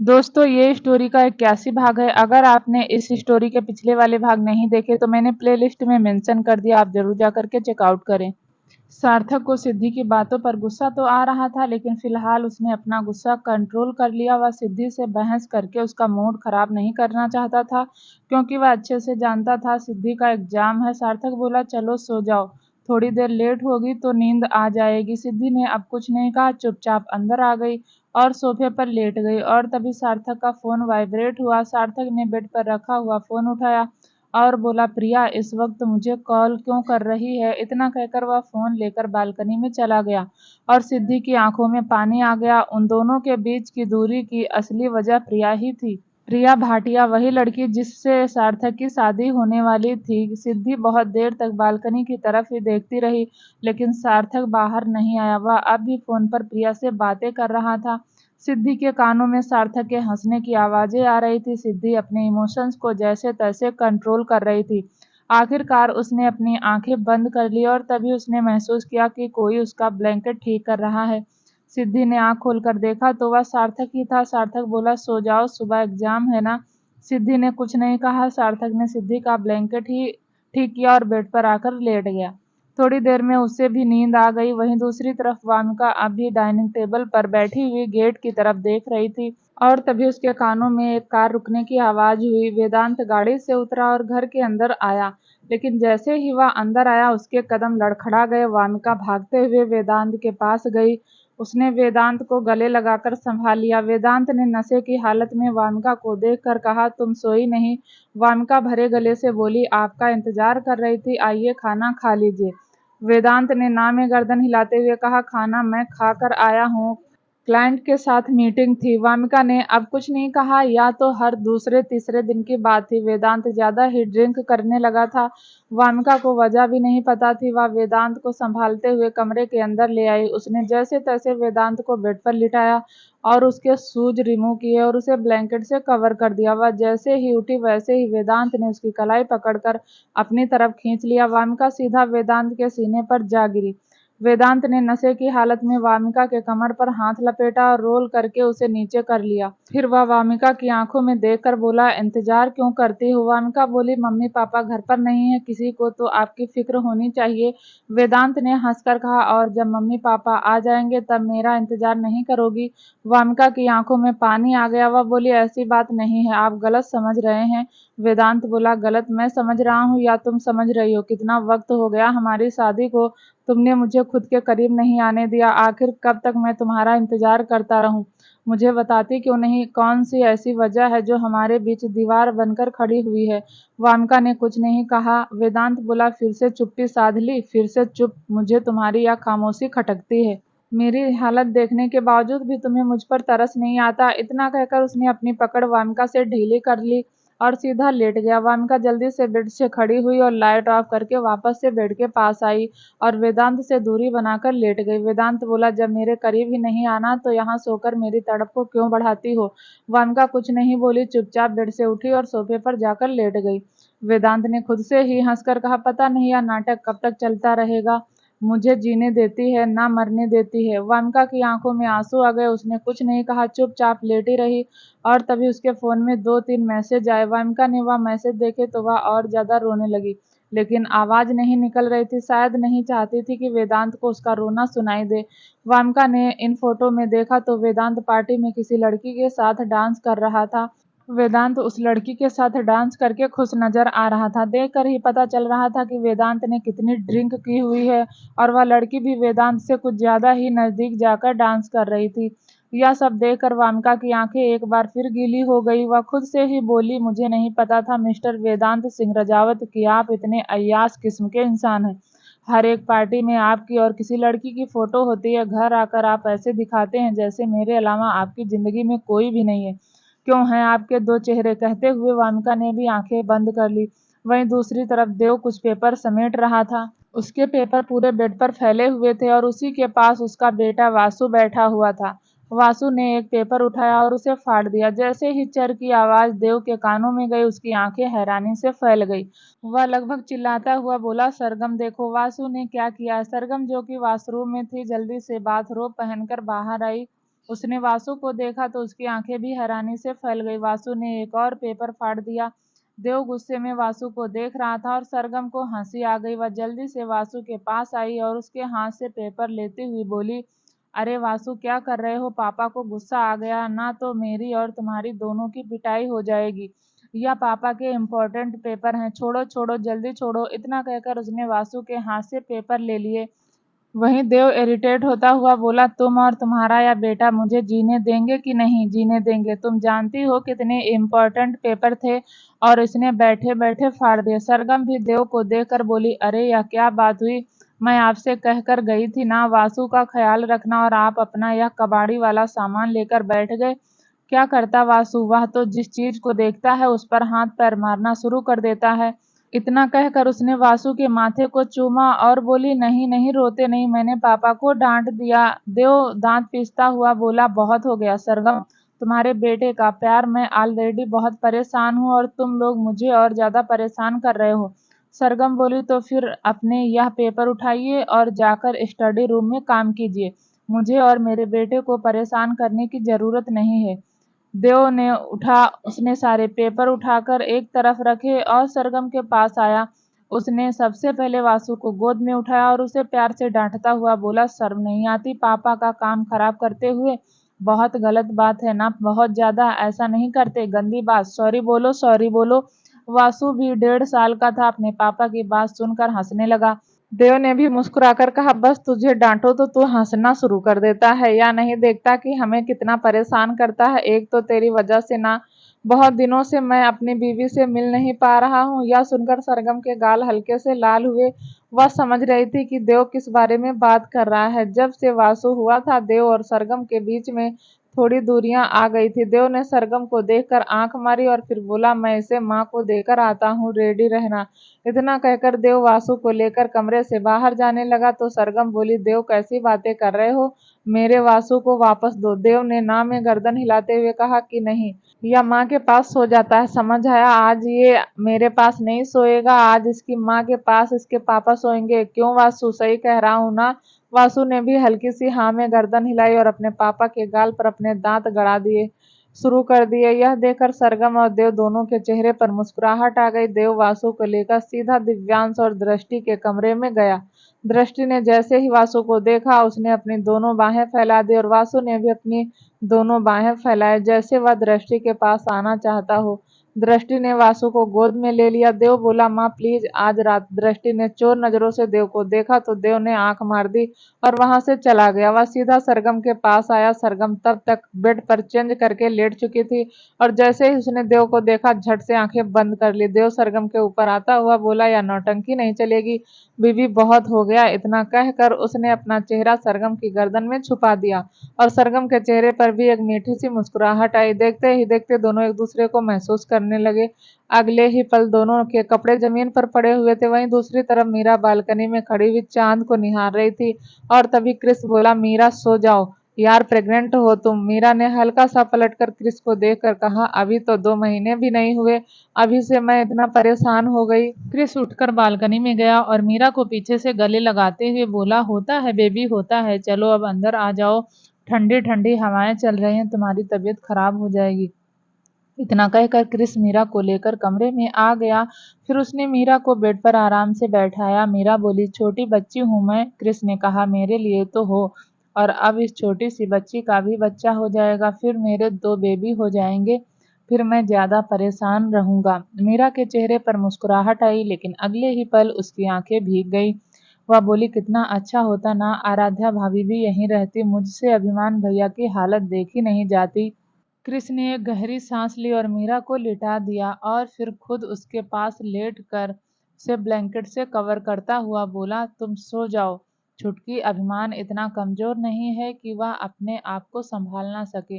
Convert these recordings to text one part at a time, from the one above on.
दोस्तों ये स्टोरी का 81 भाग है। अगर आपने इस स्टोरी के पिछले वाले भाग नहीं देखे तो मैंने प्लेलिस्ट में मेंशन कर दिया, आप जरूर जा करके चेकआउट करें। सार्थक को सिद्धि की बातों पर गुस्सा तो आ रहा था, लेकिन फिलहाल उसने अपना गुस्सा कंट्रोल कर लिया। वह सिद्धि से बहस करके उसका मूड खराब नहीं करना चाहता था, क्योंकि वह अच्छे से जानता था सिद्धि का एग्जाम है। सार्थक बोला, चलो सो जाओ, थोड़ी देर लेट होगी तो नींद आ जाएगी। सिद्धि ने अब कुछ नहीं कहा, चुपचाप अंदर आ गई और सोफे पर लेट गई। और तभी सार्थक का फोन वाइब्रेट हुआ। सार्थक ने बेड पर रखा हुआ फोन उठाया और बोला, प्रिया इस वक्त मुझे कॉल क्यों कर रही है? इतना कहकर वह फोन लेकर बालकनी में चला गया और सिद्धि की आंखों में पानी आ गया। उन दोनों के बीच की दूरी की असली वजह प्रिया ही थी। प्रिया भाटिया, वही लड़की जिससे सार्थक की शादी होने वाली थी। सिद्धि बहुत देर तक बालकनी की तरफ ही देखती रही, लेकिन सार्थक बाहर नहीं आया। वह अब भी फोन पर प्रिया से बातें कर रहा था। सिद्धि के कानों में सार्थक के हंसने की आवाजें आ रही थी। सिद्धि अपने इमोशंस को जैसे तैसे कंट्रोल कर रही थी। आखिरकार उसने अपनी आंखें बंद कर ली और तभी उसने महसूस किया कि कोई उसका ब्लैंकेट ठीक कर रहा है। सिद्धि ने आंख खोलकर देखा तो वह सार्थक ही था। सार्थक बोला, सो जाओ, सुबह एग्जाम है ना? सिद्धि ने कुछ नहीं कहा। सार्थक ने सिद्धि का ब्लैंकेट ही ठीक किया और बेड पर आकर लेट गया। थोड़ी देर में उसे भी नींद आ गई। वहीं दूसरी तरफ वामिका अभी डाइनिंग टेबल पर बैठी हुई गेट की तरफ देख रही थी और तभी उसके कानों में एक कार रुकने की आवाज हुई। वेदांत गाड़ी से उतरा और घर के अंदर आया, लेकिन जैसे ही वह अंदर आया उसके कदम लड़खड़ा गए। वामिका भागते हुए वेदांत के पास गई। उसने वेदांत को गले लगाकर संभाल लिया। वेदांत ने नशे की हालत में वामिका को देखकर कहा, तुम सोई नहीं? वामिका भरे गले से बोली, आपका इंतजार कर रही थी, आइए खाना खा लीजिए। वेदांत ने ना में गर्दन हिलाते हुए कहा, खाना मैं खाकर आया हूँ, क्लाइंट के साथ मीटिंग थी। वामिका ने अब कुछ नहीं कहा। या तो हर दूसरे तीसरे दिन की बात थी, वेदांत ज्यादा ही ड्रिंक करने लगा था। वामिका को वजह भी नहीं पता थी। वह वेदांत को संभालते हुए कमरे के अंदर ले आई। उसने जैसे तैसे वेदांत को बेड पर लिटाया और उसके शूज रिमूव किए और उसे ब्लैंकेट से कवर कर दिया। वह जैसे ही उठी वैसे ही वेदांत ने उसकी कलाई पकड़कर अपनी तरफ खींच लिया। वामिका सीधा वेदांत के सीने पर जा गिरी। वेदांत ने नशे की हालत में वामिका के कमर पर हाथ लपेटा और रोल करके उसे नीचे कर लिया। फिर वह वामिका की आंखों में देखकर बोला, इंतजार क्यों करती हो? वामिका बोली, मम्मी पापा घर पर नहीं है, किसी को तो आपकी फिक्र होनी चाहिए। वेदांत ने हंसकर कहा, और जब मम्मी पापा आ जाएंगे तब मेरा इंतजार नहीं करोगी? वामिका की आंखों में पानी आ गया। वह बोली, ऐसी बात नहीं है, आप गलत समझ रहे हैं। वेदांत बोला, गलत मैं समझ रहा हूँ या तुम समझ रही हो? कितना वक्त हो गया हमारी शादी को, तुमने मुझे खुद के करीब नहीं आने दिया। आखिर कब तक मैं तुम्हारा इंतजार करता रहूं? मुझे बताती क्यों नहीं? कौन सी ऐसी वजह है जो हमारे बीच दीवार बनकर खड़ी हुई है? वामिका ने कुछ नहीं कहा। वेदांत बोला, फिर से चुप्पी साध ली? फिर से चुप? मुझे तुम्हारी यह खामोशी खटकती है। मेरी हालत देखने के बावजूद भी तुम्हें मुझ पर तरस नहीं आता? इतना कहकर उसने अपनी पकड़ वामिका से ढीली कर ली और सीधा लेट गया। वामिका जल्दी से बेड से खड़ी हुई और लाइट ऑफ करके वापस से बेड के पास आई और वेदांत से दूरी बनाकर लेट गई। वेदांत बोला, जब मेरे करीब ही नहीं आना तो यहाँ सोकर मेरी तड़प को क्यों बढ़ाती हो? वामिका कुछ नहीं बोली, चुपचाप बेड से उठी और सोफे पर जाकर लेट गई। वेदांत ने खुद से ही हंसकर कहा, पता नहीं यह नाटक कब तक चलता रहेगा, मुझे जीने देती है ना मरने देती है। वामिका की आंखों में आंसू आ गए। उसने कुछ नहीं कहा, चुपचाप लेटी रही और तभी उसके फोन में 2-3 मैसेज आए। वामिका ने वह मैसेज देखे तो वह और ज्यादा रोने लगी, लेकिन आवाज नहीं निकल रही थी। शायद नहीं चाहती थी कि वेदांत को उसका रोना सुनाई दे। वामिका ने इन फोटो में देखा तो वेदांत पार्टी में किसी लड़की के साथ डांस कर रहा था। वेदांत उस लड़की के साथ डांस करके खुश नजर आ रहा था। देखकर ही पता चल रहा था कि वेदांत ने कितनी ड्रिंक की हुई है और वह लड़की भी वेदांत से कुछ ज्यादा ही नजदीक जाकर डांस कर रही थी। यह सब देखकर वामिका की आंखें एक बार फिर गीली हो गई। वह खुद से ही बोली, मुझे नहीं पता था मिस्टर वेदांत सिंह रजावत कि आप इतने अय्याश किस्म के इंसान हैं। हर एक पार्टी में आपकी और किसी लड़की की फोटो होती है, घर आकर आप ऐसे दिखाते हैं जैसे मेरे अलावा आपकी जिंदगी में कोई भी नहीं है। क्यों हैं आपके दो चेहरे? कहते हुए वामिका ने भी आंखें बंद कर ली। वहीं दूसरी तरफ देव कुछ पेपर समेट रहा था। उसके पेपर पूरे बेड पर फैले हुए थे और उसी के पास उसका बेटा वासु बैठा हुआ था। वासु ने एक पेपर उठाया और उसे फाड़ दिया। जैसे ही चर की आवाज देव के कानों में गई, उसकी आंखें हैरानी से फैल गई। वह लगभग चिल्लाता हुआ बोला, सरगम देखो वासु ने क्या किया है। सरगम, जो कि वॉशरूम में थी, जल्दी से बाथरोब पहनकर बाहर आई उसने वासु को देखा तो उसकी आंखें भी हैरानी से फैल गई। वासु ने एक और पेपर फाड़ दिया। देव गुस्से में वासु को देख रहा था और सरगम को हंसी आ गई। वह जल्दी से वासु के पास आई और उसके हाथ से पेपर लेते हुए बोली, अरे वासु, क्या कर रहे हो? पापा को गुस्सा आ गया ना तो मेरी और तुम्हारी दोनों की पिटाई हो जाएगी। यह पापा के इम्पोर्टेंट पेपर हैं, छोड़ो छोड़ो, जल्दी छोड़ो। इतना कहकर उसने वासु के हाथ से पेपर ले लिए। वहीं देव इरिटेट होता हुआ बोला, तुम और तुम्हारा या बेटा मुझे जीने देंगे कि नहीं जीने देंगे? तुम जानती हो कितने इम्पोर्टेंट पेपर थे और इसने बैठे बैठे फाड़ दिए। सरगम भी देव को देखकर बोली, अरे यह क्या बात हुई? मैं आपसे कहकर गई थी ना वासु का ख्याल रखना, और आप अपना यह कबाड़ी वाला सामान लेकर बैठ गए। क्या करता वासु? वह तो जिस चीज को देखता है उस पर हाथ पैर मारना शुरू कर देता है। इतना कहकर उसने वासु के माथे को चूमा और बोली, नहीं नहीं, रोते नहीं, मैंने पापा को डांट दिया। देव दांत पीसता हुआ बोला, बहुत हो गया सरगम, तुम्हारे बेटे का प्यार। मैं ऑलरेडी बहुत परेशान हूँ और तुम लोग मुझे और ज्यादा परेशान कर रहे हो। सरगम बोली, तो फिर अपने यह पेपर उठाइए और जाकर स्टडी रूम में काम कीजिए। मुझे और मेरे बेटे को परेशान करने की जरूरत नहीं है। देव ने उसने सारे पेपर उठाकर एक तरफ रखे और सरगम के पास आया। उसने सबसे पहले वासु को गोद में उठाया और उसे प्यार से डांटता हुआ बोला, शर्म नहीं आती पापा का काम खराब करते हुए? बहुत गलत बात है ना, बहुत ज्यादा, ऐसा नहीं करते, गंदी बात, सॉरी बोलो, सॉरी बोलो। वासु भी 1.5 साल का था। अपने पापा की बात सुनकर हंसने लगा। देव ने भी मुस्कुराकर कहा, बस तुझे डांटो तो तू हंसना शुरू कर देता है, या नहीं देखता कि हमें कितना परेशान करता है? एक तो तेरी वजह से ना, बहुत दिनों से मैं अपनी बीवी से मिल नहीं पा रहा हूँ। यह सुनकर सरगम के गाल हल्के से लाल हुए। वह समझ रही थी कि देव किस बारे में बात कर रहा है। जब से वासु हुआ था देव और सरगम के बीच में थोड़ी दूरियां आ गई थी। देव ने सरगम को देखकर आंख मारी और फिर बोला, मैं इसे माँ को देकर आता हूँ, रेडी रहना। इतना कहकर देव वासु को लेकर कमरे से बाहर जाने लगा तो सरगम बोली, देव कैसी बातें कर रहे हो? मेरे वासु को वापस दो। देव ने ना में गर्दन हिलाते हुए कहा कि नहीं, यह माँ के पास सो जाता है, समझ आया? आज ये मेरे पास नहीं सोएगा, आज इसकी माँ के पास इसके पापा सोएंगे। क्यों वासु, सही कह रहा हूँ ना? वासु ने भी हल्की सी हाँ में गर्दन हिलाई और अपने पापा के गाल पर अपने दांत गड़ा दिए शुरू कर दिए। यह देखकर सरगम और देव दोनों के चेहरे पर मुस्कुराहट आ गई। देव वासु को लेकर सीधा दिव्यांश और दृष्टि के कमरे में गया। दृष्टि ने जैसे ही वासु को देखा उसने अपनी दोनों बाहें फैला दी और वासु ने भी अपनी दोनों बाहें फैलाए जैसे वह दृष्टि के पास आना चाहता हो। दृष्टि ने वासु को गोद में ले लिया। देव बोला, माँ प्लीज आज रात। दृष्टि ने चोर नजरों से देव को देखा तो देव ने आंख मार दी और वहां से चला गया। वह सीधा सरगम के पास आया। सरगम तब तक बेड पर चेंज करके लेट चुकी थी और जैसे ही उसने देव को देखा झट से आंखें बंद कर ली। देव सरगम के ऊपर आता हुआ बोला, या नौटंकी नहीं चलेगी, बीबी बहुत हो गया। इतना कहकर उसने अपना चेहरा सरगम की गर्दन में छुपा दिया और सरगम के चेहरे पर भी एक मीठी सी मुस्कुराहट आई। देखते ही देखते दोनों एक दूसरे को महसूस करने लगे। अगले ही पल दोनों के कपड़े जमीन पर पड़े हुए थे। वहीं दूसरी तरफ मीरा बालकनी में खड़ी हुई चांद को निहार रही थी और तभी क्रिस बोला, मीरा सो जाओ यार, प्रेग्नेंट हो तुम? मीरा ने हल्का सा पलटकर क्रिस को देखकर कहा, अभी तो 2 महीने भी नहीं हुए, अभी से मैं इतना परेशान हो गई। क्रिस उठकर बालकनी में गया और मीरा को पीछे से गले लगाते हुए बोला, होता है बेबी, होता है, चलो अब अंदर आ जाओ, ठंडी ठंडी हवाएं चल रही हैं, तुम्हारी तबीयत खराब हो जाएगी। इतना कहकर क्रिस मीरा को लेकर कमरे में आ गया। फिर उसने मीरा को बेड पर आराम से बैठाया। मीरा बोली, छोटी बच्ची हूँ मैं। क्रिस ने कहा, मेरे लिए तो हो, और अब इस छोटी सी बच्ची का भी बच्चा हो जाएगा, फिर मेरे 2 बेबी हो जाएंगे, फिर मैं ज्यादा परेशान रहूंगा। मीरा के चेहरे पर मुस्कुराहट आई लेकिन अगले ही पल उसकी आंखें भीग गई। वह बोली, कितना अच्छा होता ना आराध्या भाभी भी यहीं रहती, मुझसे अभिमान भैया की हालत देखी नहीं जाती। क्रिस ने एक गहरी सांस ली और मीरा को लिटा दिया और फिर खुद उसके पास लेट कर उसे ब्लैंकेट से कवर करता हुआ बोला, तुम सो जाओ। छुटकी अभिमान इतना कमजोर नहीं है कि वह अपने आप को संभाल ना सके।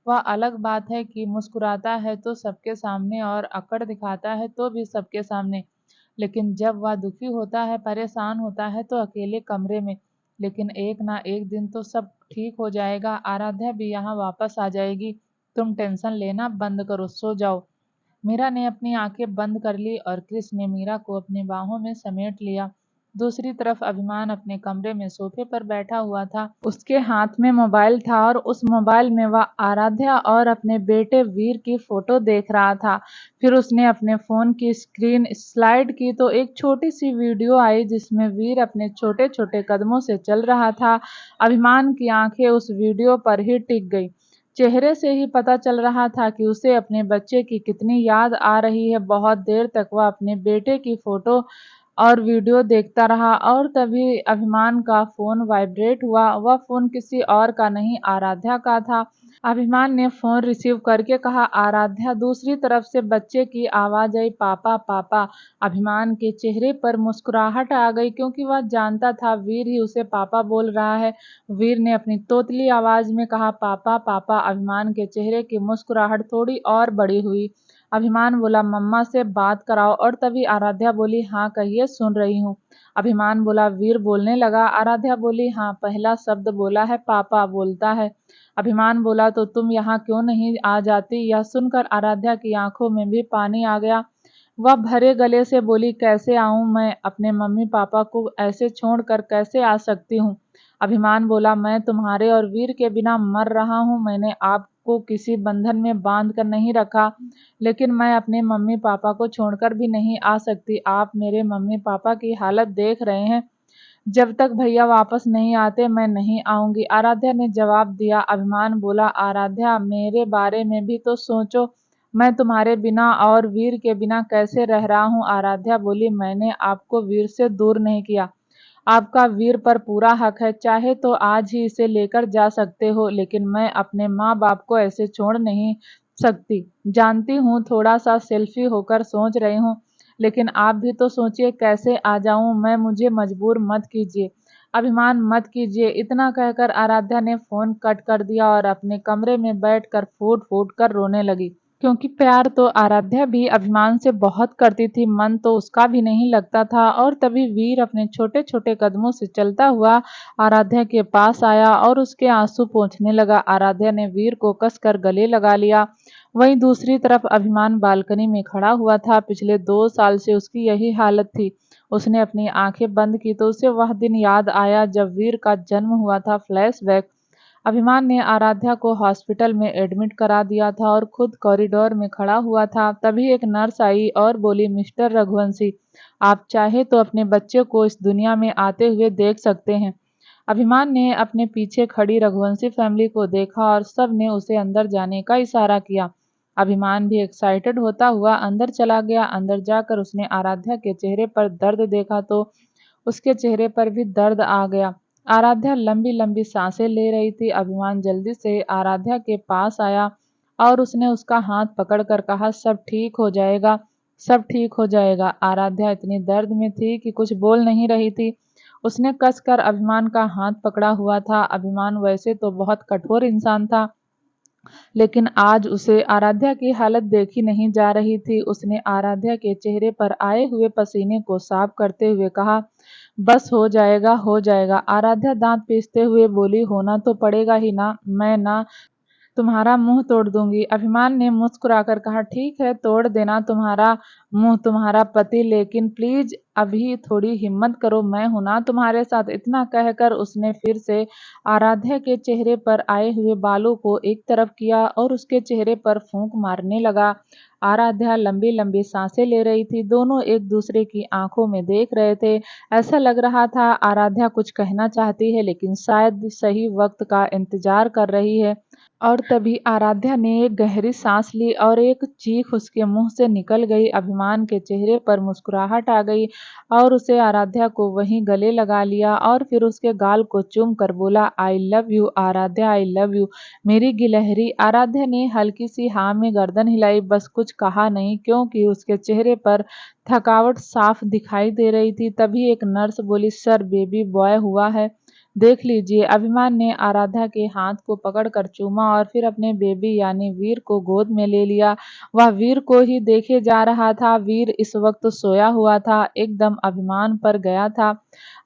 वह अलग बात है कि मुस्कुराता है तो सबके सामने और अकड़ दिखाता है तो भी सबके सामने, लेकिन जब वह दुखी होता है, परेशान होता है तो अकेले कमरे में। लेकिन एक ना एक दिन तो सब ठीक हो जाएगा, आराध्या भी यहाँ वापस आ जाएगी, तुम टेंशन लेना बंद करो, सो जाओ। मीरा ने अपनी आंखें बंद कर ली और क्रिस ने मीरा को अपनी बाहों में समेट लिया। दूसरी तरफ अभिमान अपने कमरे में सोफे पर बैठा हुआ था। उसके हाथ में मोबाइल था और उस मोबाइल में वह आराध्या और अपने बेटे वीर की फोटो देख रहा था। फिर उसने अपने फोन की स्क्रीन स्लाइड की तो एक छोटी सी वीडियो आई जिसमें वीर अपने छोटे छोटे कदमों से चल रहा था। अभिमान की आंखें उस वीडियो पर ही टिक गई। चेहरे से ही पता चल रहा था कि उसे अपने बच्चे की कितनी याद आ रही है। बहुत देर तक वह अपने बेटे की फोटो और वीडियो देखता रहा और तभी अभिमान का फोन वाइब्रेट हुआ। वह फोन किसी और का नहीं, आराध्या का था। अभिमान ने फोन रिसीव करके कहा, आराध्या। दूसरी तरफ से बच्चे की आवाज आई, पापा पापा। अभिमान के चेहरे पर मुस्कुराहट आ गई क्योंकि वह जानता था वीर ही उसे पापा बोल रहा है। वीर ने अपनी तोतली आवाज में कहा, पापा पापा। अभिमान के चेहरे की मुस्कुराहट थोड़ी और बड़ी हुई। अभिमान बोला, मम्मा से बात कराओ। और तभी आराध्या बोली, हाँ कहिए, सुन रही हूँ। अभिमान बोला, वीर बोलने लगा। आराध्या बोली, हाँ पहला शब्द बोला है, पापा बोलता है। अभिमान बोला, तो तुम यहाँ क्यों नहीं आ जाती? यह सुनकर आराध्या की आंखों में भी पानी आ गया। वह भरे गले से बोली, कैसे आऊं मैं? अपने मम्मी पापा को ऐसे छोड़कर कैसे आ सकती हूँ? अभिमान बोला, मैं तुम्हारे और वीर के बिना मर रहा हूँ। मैंने आपको किसी बंधन में बांध कर नहीं रखा, लेकिन मैं अपने मम्मी पापा को छोड़कर भी नहीं आ सकती। आप मेरे मम्मी पापा की हालत देख रहे हैं। जब तक भैया वापस नहीं आते मैं नहीं आऊंगी, आराध्या ने जवाब दिया। अभिमान बोला, आराध्या मेरे बारे में भी तो सोचो। मैं तुम्हारे बिना और वीर के बिना कैसे रह रहा हूँ? आराध्या बोली, मैंने आपको वीर से दूर नहीं किया। आपका वीर पर पूरा हक है, चाहे तो आज ही इसे लेकर जा सकते हो, लेकिन मैं अपने माँ बाप को ऐसे छोड़ नहीं सकती। जानती हूँ थोड़ा सा सेल्फी होकर सोच रही हूँ, लेकिन आप भी तो सोचिए कैसे आ जाऊं मैं? मुझे मजबूर मत कीजिए, अभिमान मत कीजिए। इतना कहकर आराध्या ने फोन कट कर दिया और अपने कमरे में बैठकर फूट फूट कर रोने लगी। क्योंकि प्यार तो आराध्या भी अभिमान से बहुत करती थी, मन तो उसका भी नहीं लगता था। और तभी वीर अपने छोटे छोटे कदमों से चलता हुआ आराध्या के पास आया और उसके आंसू पोंछने लगा। आराध्या ने वीर को कसकर गले लगा लिया। वहीं दूसरी तरफ अभिमान बालकनी में खड़ा हुआ था। पिछले 2 साल से उसकी यही हालत थी। उसने अपनी आंखें बंद की तो उसे वह दिन याद आया जब वीर का जन्म हुआ था। फ्लैशबैक। अभिमान ने आराध्या को हॉस्पिटल में एडमिट करा दिया था और खुद कॉरिडोर में खड़ा हुआ था। तभी एक नर्स आई और बोली, मिस्टर रघुवंशी, आप चाहे तो अपने बच्चे को इस दुनिया में आते हुए देख सकते हैं। अभिमान ने अपने पीछे खड़ी रघुवंशी फैमिली को देखा और सब ने उसे अंदर जाने का इशारा किया। अभिमान भी एक्साइटेड होता हुआ अंदर चला गया। अंदर जाकर उसने आराध्या के चेहरे पर दर्द देखा तो उसके चेहरे पर भी दर्द आ गया। आराध्या लंबी लंबी सांसें ले रही थी। अभिमान जल्दी से आराध्या के पास आया और उसने उसका हाथ पकड़कर कहा, सब ठीक हो जाएगा, सब ठीक हो जाएगा। आराध्या इतनी दर्द में थी कि कुछ बोल नहीं रही थी। उसने कसकर अभिमान का हाथ पकड़ा हुआ था। अभिमान वैसे तो बहुत कठोर इंसान था, लेकिन आज उसे आराध्या की हालत देखी नहीं जा रही थी। उसने आराध्या के चेहरे पर आए हुए पसीने को साफ करते हुए कहा, बस हो जाएगा हो जाएगा। आराध्या दांत पीसते हुए बोली, होना तो पड़ेगा ही ना, मैं ना तुम्हारा मुंह तोड़ दूंगी। अभिमान ने मुस्कुराकर कहा, ठीक है तोड़ देना तुम्हारा मुंह, तुम्हारा पति, लेकिन प्लीज अभी थोड़ी हिम्मत करो, मैं हूं ना तुम्हारे साथ। इतना कहकर उसने फिर से आराध्या के चेहरे पर आए हुए बालों को एक तरफ किया और उसके चेहरे पर फूंक मारने लगा। आराध्या लंबी लंबी सांसें ले रही थी। दोनों एक दूसरे की आंखों में देख रहे थे। ऐसा लग रहा था आराध्या कुछ कहना चाहती है, लेकिन शायद सही वक्त का इंतजार कर रही है। और तभी आराध्या ने एक गहरी सांस ली और एक चीख उसके मुंह से निकल गई। अभिमान के चेहरे पर मुस्कुराहट आ गई और उसे आराध्या को वहीं गले लगा लिया और फिर उसके गाल को चूम कर बोला, I love you Aaradhya, I love you मेरी गिलहरी। आराध्या ने हल्की सी हाँ में गर्दन हिलाई, बस कुछ कहा नहीं क्योंकि उसके चेहरे पर थकावट साफ दिखाई दे रही थी। तभी एक नर्स बोली, सर बेबी बॉय हुआ है, देख लीजिए। अभिमान ने आराध्या के हाथ को पकड़कर चूमा और फिर अपने बेबी यानी वीर को गोद में ले लिया। वह वीर को ही देखे जा रहा था। वीर इस वक्त सोया हुआ था, एकदम अभिमान पर गया था।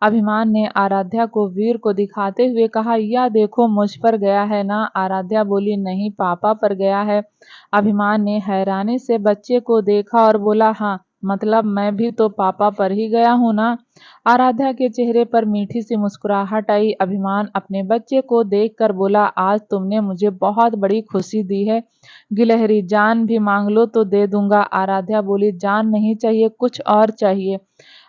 अभिमान ने आराध्या को वीर को दिखाते हुए कहा, यह देखो मुझ पर गया है ना? आराध्या बोली, नहीं पापा पर गया है। अभिमान ने हैरानी से बच्चे को देखा और बोला, हाँ मतलब मैं भी तो पापा पर ही गया हूँ ना। आराध्या के चेहरे पर मीठी सी मुस्कुराहट आई। अभिमान अपने बच्चे को देखकर बोला, आज तुमने मुझे बहुत बड़ी खुशी दी है। गिलहरी, जान भी मांग लो तो दे दूंगा। आराध्या बोली, जान नहीं चाहिए, कुछ और चाहिए।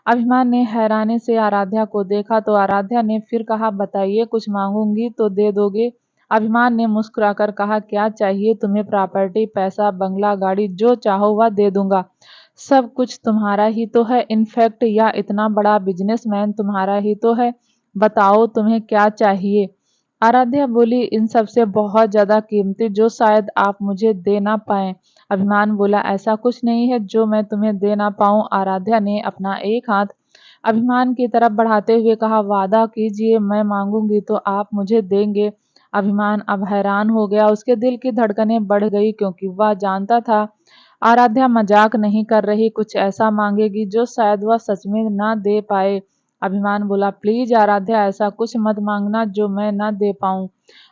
अभिमान ने हैरानी से आराध्या को देखा तो आराध्या ने फिर कहा, बताइए, कुछ मांगूंगी तो दे दोगे? अभिमान ने मुस्कुराकर कहा, क्या चाहिए तुम्हें? प्रॉपर्टी, पैसा, बंगला, गाड़ी, जो चाहो वह दे दूंगा। सब कुछ तुम्हारा ही तो है। इनफैक्ट या इतना बड़ा बिजनेसमैन तुम्हारा ही तो है। बताओ तुम्हें क्या चाहिए? आराध्या बोली, इन सब से बहुत ज्यादा कीमती, जो शायद आप मुझे दे ना पाए। अभिमान बोला, ऐसा कुछ नहीं है जो मैं तुम्हें दे ना पाऊं। आराध्या ने अपना एक हाथ अभिमान की तरफ बढ़ाते हुए कहा, वादा कीजिए, मैं मांगूंगी तो आप मुझे देंगे। अभिमान अब हैरान हो गया। उसके दिल की धड़कनें बढ़ गई, क्योंकि वह जानता था आराध्या मजाक नहीं कर रही, कुछ ऐसा मांगेगी जो शायद वह सच में ना दे पाए। अभिमान बोला, प्लीज आराध्या, ऐसा कुछ मत मांगना जो मैं ना दे पाऊं।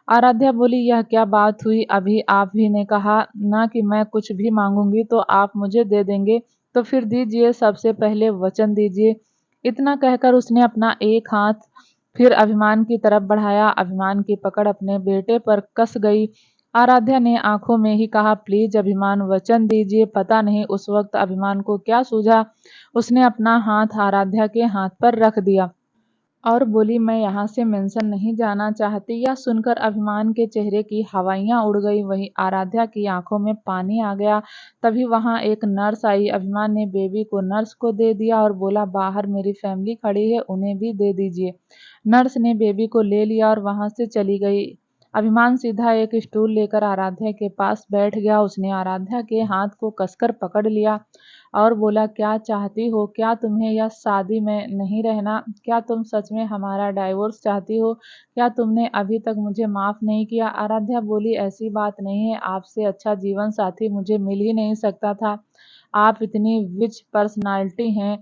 आराध्या बोली, यह क्या बात हुई? अभी आप ही ने कहा ना कि मैं कुछ भी मांगूंगी तो आप मुझे दे देंगे। तो फिर दीजिए, सबसे पहले वचन दीजिए। इतना कहकर उसने अपना एक हाथ फिर अभिमान की तरफ बढ़ाया। अभिमान की पकड़ अपने बेटे पर कस गई। आराध्या ने आंखों में ही कहा, प्लीज अभिमान, वचन दीजिए। पता नहीं उस वक्त अभिमान को क्या सूझा, उसने अपना हाथ आराध्या के हाथ पर रख दिया और बोली, मैं यहाँ से मेंशन नहीं जाना चाहती। यह सुनकर अभिमान के चेहरे की हवाइयाँ उड़ गई। वहीं आराध्या की आंखों में पानी आ गया। तभी वहाँ एक नर्स आई। अभिमान ने बेबी को नर्स को दे दिया और बोला, बाहर मेरी फैमिली खड़ी है, उन्हें भी दे दीजिए। नर्स ने बेबी को ले लिया और वहाँ से चली गई। अभिमान सीधा एक स्टूल लेकर आराध्या के पास बैठ गया। उसने आराध्या के हाथ को कसकर पकड़ लिया और बोला, क्या चाहती हो? क्या तुम्हें यह शादी में नहीं रहना? क्या तुम सच में हमारा डाइवोर्स चाहती हो? क्या तुमने अभी तक मुझे माफ नहीं किया? आराध्या बोली, ऐसी बात नहीं है, आपसे अच्छा जीवन साथी मुझे मिल ही नहीं सकता था। आप इतनी रिच पर्सनालिटी हैं,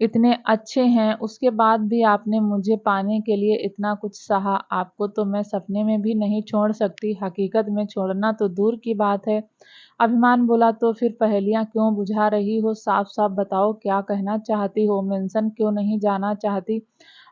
इतने अच्छे हैं, उसके बाद भी आपने मुझे पाने के लिए इतना कुछ सहा। आपको तो मैं सपने में भी नहीं छोड़ सकती, हकीकत में छोड़ना तो दूर की बात है। अभिमान बोला, तो फिर पहेलियां क्यों बुझा रही हो? साफ साफ बताओ, क्या कहना चाहती हो? मेंशन क्यों नहीं जाना चाहती?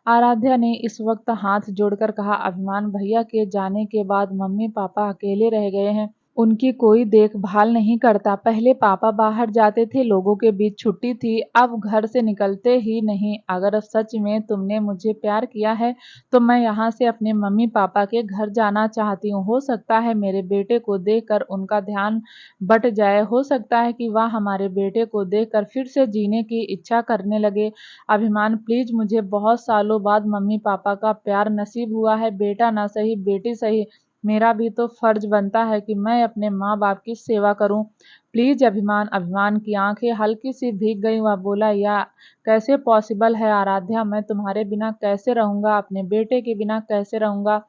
आराध्या ने इस वक्त हाथ जोड़कर कहा, अभिमान भैया के जाने के बाद मम्मी पापा अकेले रह गए हैं। उनकी कोई देखभाल नहीं करता। पहले पापा बाहर जाते थे, लोगों के बीच छुट्टी थी, अब घर से निकलते ही नहीं। अगर सच में तुमने मुझे प्यार किया है तो मैं यहाँ से अपने मम्मी पापा के घर जाना चाहती हूँ। हो सकता है मेरे बेटे को देखकर उनका ध्यान बट जाए, हो सकता है कि वह हमारे बेटे को देखकर फिर से जीने की इच्छा करने लगे। अभिमान, प्लीज, मुझे बहुत सालों बाद मम्मी पापा का प्यार नसीब हुआ है। बेटा ना सही, बेटी सही, मेरा भी तो फर्ज बनता है कि मैं अपने माँ बाप की सेवा करूं। प्लीज अभिमान। अभिमान की आंखें हल्की सी भीग गई। वह बोला, या कैसे पॉसिबल है आराध्या? मैं तुम्हारे बिना कैसे रहूंगा? अपने बेटे के बिना कैसे रहूंगा?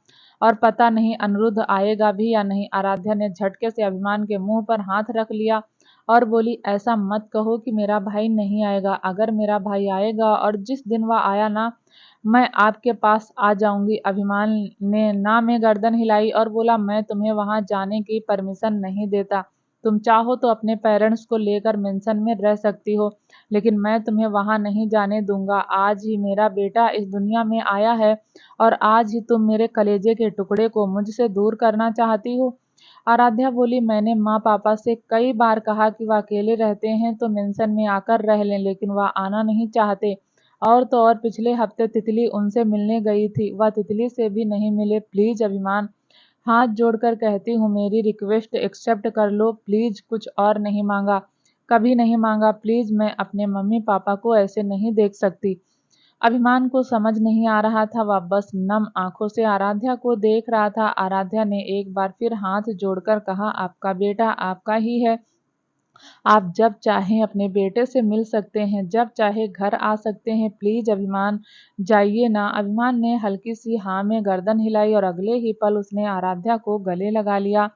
और पता नहीं अनिरुद्ध आएगा भी या नहीं। आराध्या ने झटके से अभिमान के मुंह पर हाथ रख लिया और बोली, ऐसा मत कहो कि मेरा भाई नहीं आएगा। अगर मेरा भाई आएगा और जिस दिन वह आया ना, मैं आपके पास आ जाऊंगी। अभिमान ने ना में गर्दन हिलाई और बोला, मैं तुम्हें वहां जाने की परमिशन नहीं देता। तुम चाहो तो अपने पेरेंट्स को लेकर मेंशन में रह सकती हो, लेकिन मैं तुम्हें वहां नहीं जाने दूंगा। आज ही मेरा बेटा इस दुनिया में आया है और आज ही तुम मेरे कलेजे के टुकड़े को मुझसे दूर करना चाहती हो। आराध्या बोली, मैंने माँ पापा से कई बार कहा कि वह अकेले रहते हैं तो मेंशन में आकर रह लें, लेकिन वह आना नहीं चाहते। और तो और पिछले हफ्ते तितली उनसे मिलने गई थी, वह तितली से भी नहीं मिले। प्लीज अभिमान, हाथ जोड़कर कहती हूँ, मेरी रिक्वेस्ट एक्सेप्ट कर लो प्लीज। कुछ और नहीं मांगा, कभी नहीं मांगा। प्लीज, मैं अपने मम्मी पापा को ऐसे नहीं देख सकती। अभिमान को समझ नहीं आ रहा था, वह बस नम आंखों से आराध्या को देख रहा था। आराध्या ने एक बार फिर हाथ जोड़कर कहा, आपका बेटा आपका ही है। आप जब चाहें अपने बेटे से मिल सकते हैं, जब चाहे घर आ सकते हैं। प्लीज अभिमान, जाइए ना। अभिमान ने हल्की सी हाँ में गर्दन हिलाई और अगले ही पल उसने आराध्या को गले लगा लिया।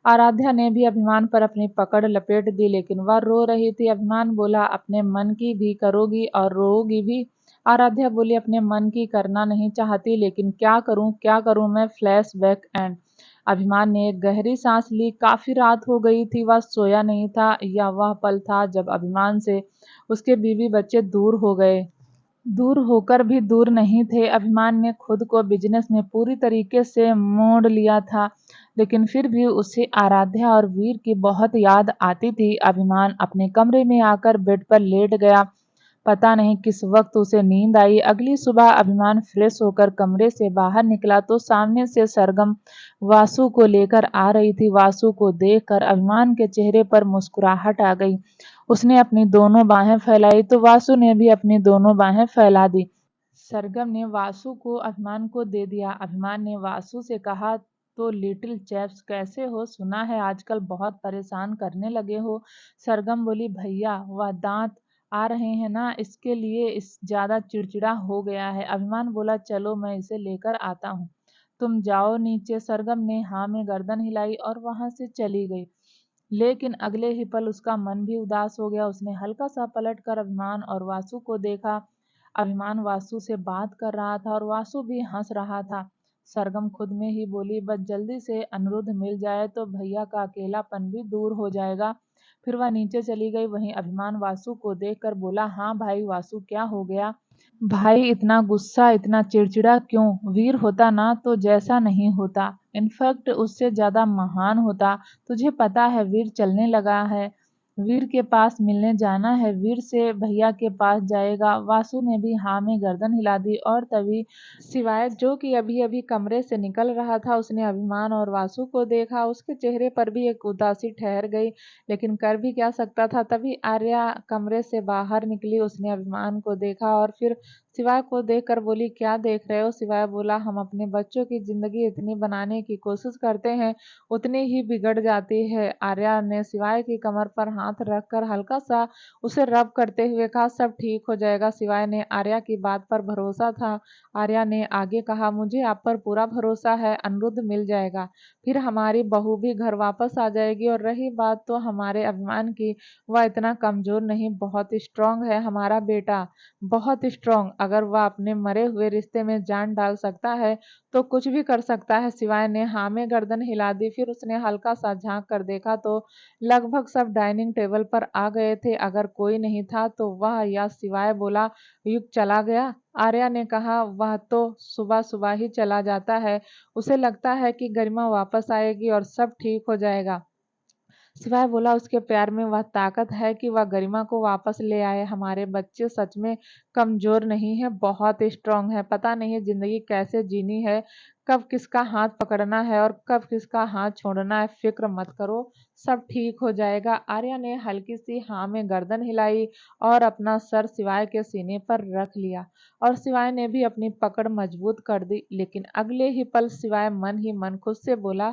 आराध्या ने भी अभिमान पर अपनी पकड़ लपेट दी, लेकिन वह रो रही थी। अभिमान बोला, अपने मन की भी करोगी और रोओगी भी? आराध्या बोली, अपने मन की करना नहीं चाहती, लेकिन क्या करूं मैं? फ्लैशबैक एंड अभिमान ने एक गहरी सांस ली। काफी रात हो गई थी, वह सोया नहीं था। यह वह पल था जब अभिमान से उसके बीवी बच्चे दूर हो गए। दूर होकर भी दूर नहीं थे। अभिमान ने खुद को बिजनेस में पूरी तरीके से मोड़ लिया था, लेकिन फिर भी उसे आराध्या और वीर की बहुत याद आती थी। अभिमान अपने कमरे में आकर बेड पर लेट गया। पता नहीं किस वक्त उसे नींद आई। अगली सुबह अभिमान फ्रेश होकर कमरे से बाहर निकला तो सामने से सरगम वासु को लेकर आ रही थी। वासु को देखकर अभिमान के चेहरे पर मुस्कुराहट आ गई। उसने अपनी दोनों बाहें फैलाई तो वासु ने भी अपनी दोनों बाहें फैला दी। सरगम ने वासु को अभिमान को दे दिया। अभिमान ने वासु से कहा, तो लिटिल चैप्स कैसे हो? सुना है आजकल बहुत परेशान करने लगे हो। सरगम बोली, भैया वह दांत आ रहे हैं ना, इसके लिए इस ज्यादा चिड़चिड़ा हो गया है। अभिमान बोला, चलो मैं इसे लेकर आता हूँ, तुम जाओ नीचे। सरगम ने हाँ में गर्दन हिलाई और वहां से चली गई। लेकिन अगले ही पल उसका मन भी उदास हो गया। उसने हल्का सा पलट कर अभिमान और वासु को देखा। अभिमान वासु से बात कर रहा था और वासु भी हंस रहा था। सरगम खुद में ही बोली, बस जल्दी से अनिरुद्ध मिल जाए तो भैया का अकेलापन भी दूर हो जाएगा। फिर वह नीचे चली गई। वहीं अभिमान वासु को देखकर बोला, हाँ भाई वासु, क्या हो गया भाई? इतना गुस्सा, इतना चिड़चिड़ा क्यों? वीर होता ना तो जैसा नहीं होता, इनफैक्ट उससे ज्यादा महान होता। तुझे पता है वीर चलने लगा है, वीर के पास मिलने जाना है, वीर से भैया के पास जाएगा। वासु ने भी हाँ में गर्दन हिला दी और तभी सिवाय जो कि अभी अभी कमरे से निकल रहा था, उसने अभिमान और वासु को देखा। उसके चेहरे पर भी एक उदासी ठहर गई, लेकिन कर भी क्या सकता था। तभी आर्या कमरे से बाहर निकली। उसने अभिमान को देखा और फिर सिवाय को देखकर बोली, क्या देख रहे हो? सिवाय बोला, हम अपने बच्चों की जिंदगी इतनी बनाने की कोशिश करते हैं, उतनी ही बिगड़ जाती है। आर्या ने सिवाय की कमर पर हाथ रखकर हल्का सा उसे रब करते हुए कहा, सब ठीक हो जाएगा। सिवाय ने आर्या की बात पर भरोसा था। आर्या ने आगे कहा, मुझे आप पर पूरा भरोसा है, अनिरुद्ध मिल जाएगा, फिर हमारी बहू भी घर वापस आ जाएगी। और रही बात तो हमारे अभिमान की, वह इतना कमजोर नहीं, बहुत स्ट्रांग है हमारा बेटा, बहुत स्ट्रांग। अगर वह अपने मरे हुए रिश्ते में जान डाल सकता है तो कुछ भी कर सकता है। सिवाय ने हाँ में गर्दन हिला दी। फिर उसने हल्का सा झांक कर देखा तो लगभग सब डाइनिंग टेबल पर आ गए थे। अगर कोई नहीं था तो वह या सिवाय बोला, युग चला गया? आर्या ने कहा, वह तो सुबह सुबह ही चला जाता है, उसे लगता है कि गरिमा वापस आएगी और सब ठीक हो जाएगा। सिवाय बोला, उसके प्यार में वह ताकत है कि वह गरिमा को वापस ले आए। हमारे बच्चे सच में कमजोर नहीं है, बहुत स्ट्रांग है। पता नहीं जिंदगी कैसे जीनी है, कब किसका हाथ पकड़ना है और कब किसका हाथ छोड़ना है। फिक्र मत करो, सब ठीक हो जाएगा। आर्या ने हल्की सी हाँ में गर्दन हिलाई और अपना सर सिवाय के सीने पर रख लिया और सिवाय ने भी अपनी पकड़ मजबूत कर दी। लेकिन अगले ही पल सिवाय मन ही मन खुद से बोला,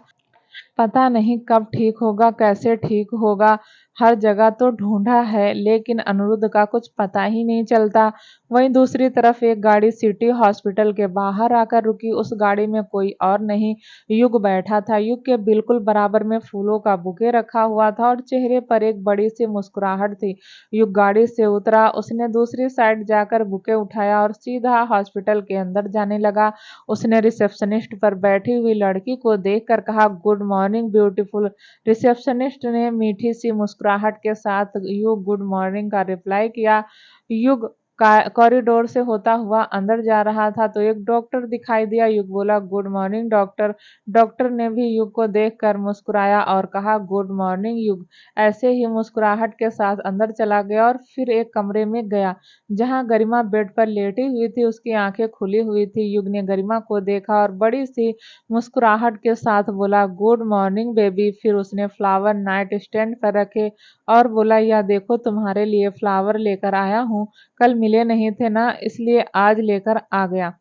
पता नहीं कब ठीक होगा, कैसे ठीक होगा, हर जगह तो ढूंढा है लेकिन अनिरुद्ध का कुछ पता ही नहीं चलता। वहीं दूसरी तरफ एक गाड़ी सिटी हॉस्पिटल के बाहर आकर रुकी। उस गाड़ी में कोई और नहीं, युग बैठा था। युग के बिल्कुल बराबर में फूलों का बुके रखा हुआ था और चेहरे पर एक बड़ी सी मुस्कुराहट थी। युग गाड़ी से उतरा, उसने दूसरी साइड जाकर बुके उठाया और सीधा हॉस्पिटल के अंदर जाने लगा। उसने रिसेप्शनिस्ट पर बैठी हुई लड़की को देखकर कहा, गुड मॉर्निंग ब्यूटीफुल। रिसेप्शनिस्ट ने मीठी सी मुस्कुराहट के साथ युग गुड मॉर्निंग का रिप्लाई किया। युग कॉरिडोर से होता हुआ अंदर जा रहा था तो एक डॉक्टर दिखाई दिया। युग बोला, गुड मॉर्निंग डॉक्टर। डॉक्टर ने भी युग को देखकर मुस्कुराया और कहा, गुड मॉर्निंग युग। ऐसे ही मुस्कुराहट के साथ अंदर चला गया और फिर एक कमरे में गया जहां गरिमा बेड पर लेटी हुई थी। उसकी आंखें खुली हुई थी। युग ने गरिमा को देखा और बड़ी सी मुस्कुराहट के साथ बोला, गुड मॉर्निंग बेबी। फिर उसने फ्लावर नाइट स्टैंड पर रखे और बोला, यह देखो तुम्हारे लिए फ्लावर लेकर आया हूँ, कल मिले नहीं थे ना, इसलिए आज लेकर आ गया।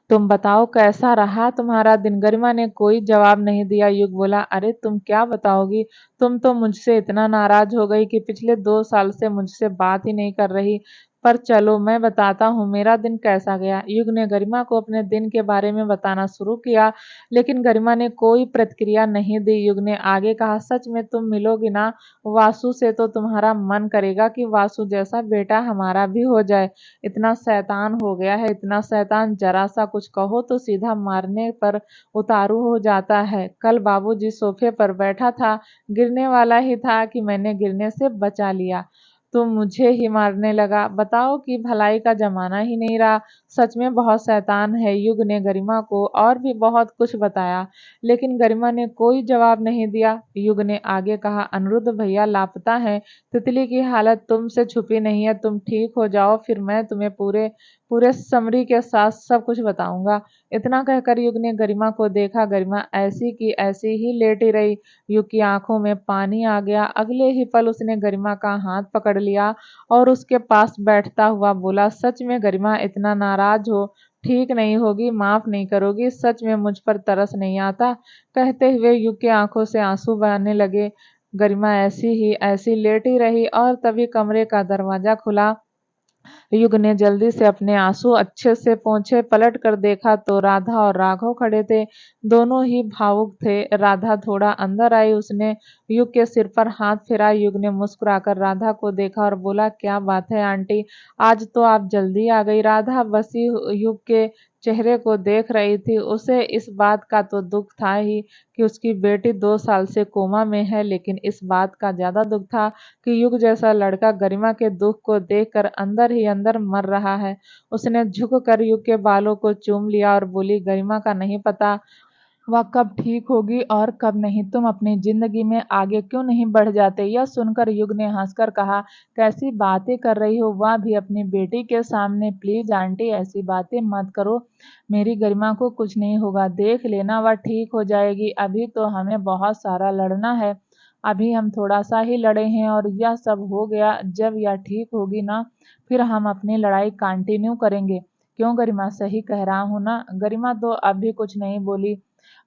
तुम बताओ कैसा रहा तुम्हारा दिन? गरिमा ने कोई जवाब नहीं दिया। युग बोला, अरे तुम क्या बताओगी, तुम तो मुझसे इतना नाराज हो गई कि पिछले 2 साल से मुझसे बात ही नहीं कर रही। पर चलो मैं बताता हूँ मेरा दिन कैसा गया। युग ने गरिमा को अपने दिन के बारे में बताना शुरू किया, लेकिन गरिमा ने कोई प्रतिक्रिया नहीं दी। युग ने आगे कहा, सच में तुम मिलोगी ना वासु से तो तुम्हारा मन करेगा कि वासु जैसा बेटा हमारा भी हो जाए। इतना शैतान हो गया है, इतना शैतान, जरा सा कुछ कहो तो सीधा मारने पर उतारू हो जाता है। कल बाबूजी सोफे पर बैठा था, गिरने वाला ही था कि मैंने गिरने से बचा लिया, तो मुझे ही मारने लगा। बताओ कि भलाई का जमाना ही नहीं रहा। सच में बहुत शैतान है। युग ने गरिमा को और भी बहुत कुछ बताया, लेकिन गरिमा ने कोई जवाब नहीं दिया। युग ने आगे कहा, अनिरुद्ध भैया लापता है। तितली की हालत तुमसे छुपी नहीं है। तुम ठीक हो जाओ, फिर मैं तुम्हें पूरे पूरे समरी के साथ सब कुछ बताऊंगा। इतना कहकर युग ने गरिमा को देखा। गरिमा ऐसी की ऐसी ही लेटी रही। युग की आंखों में पानी आ गया। अगले ही पल उसने गरिमा का हाथ पकड़ लिया और उसके पास बैठता हुआ बोला, सच में गरिमा इतना नाराज हो? ठीक नहीं होगी? माफ नहीं करोगी? सच में मुझ पर तरस नहीं आता? कहते हुए युग की आंखों से आंसू बहने लगे। गरिमा ऐसी ही ऐसी लेटी रही और तभी कमरे का दरवाजा खुला। युग ने जल्दी से अपने आंसू अच्छे से पोंछे। पलट कर देखा तो राधा और राघव खड़े थे। दोनों ही भावुक थे। राधा थोड़ा अंदर आई। उसने युग के सिर पर हाथ फिरा। युग ने मुस्कुराकर राधा को देखा और बोला, क्या बात है आंटी, आज तो आप जल्दी आ गई। राधा बसी युग के चेहरे को देख रही थी। उसे इस बात का तो दुख था ही कि उसकी बेटी 2 साल से कोमा में है, लेकिन इस बात का ज्यादा दुख था कि युग जैसा लड़का गरिमा के दुख को देखकर अंदर ही अंदर मर रहा है। उसने झुक कर युग के बालों को चूम लिया और बोली, गरिमा का नहीं पता वह कब ठीक होगी और कब नहीं। तुम अपनी जिंदगी में आगे क्यों नहीं बढ़ जाते? यह सुनकर युग ने हंसकर कहा, कैसी बातें कर रही हो, वह भी अपनी बेटी के सामने। प्लीज आंटी ऐसी बातें मत करो। मेरी गरिमा को कुछ नहीं होगा, देख लेना वह ठीक हो जाएगी। अभी तो हमें बहुत सारा लड़ना है। अभी हम थोड़ा सा ही लड़े हैं और यह सब हो गया। जब यह ठीक होगी ना, फिर हम अपनी लड़ाई कंटिन्यू करेंगे। क्यों गरिमा, सही कह रहा हूं ना? गरिमा तो अभी कुछ नहीं बोली।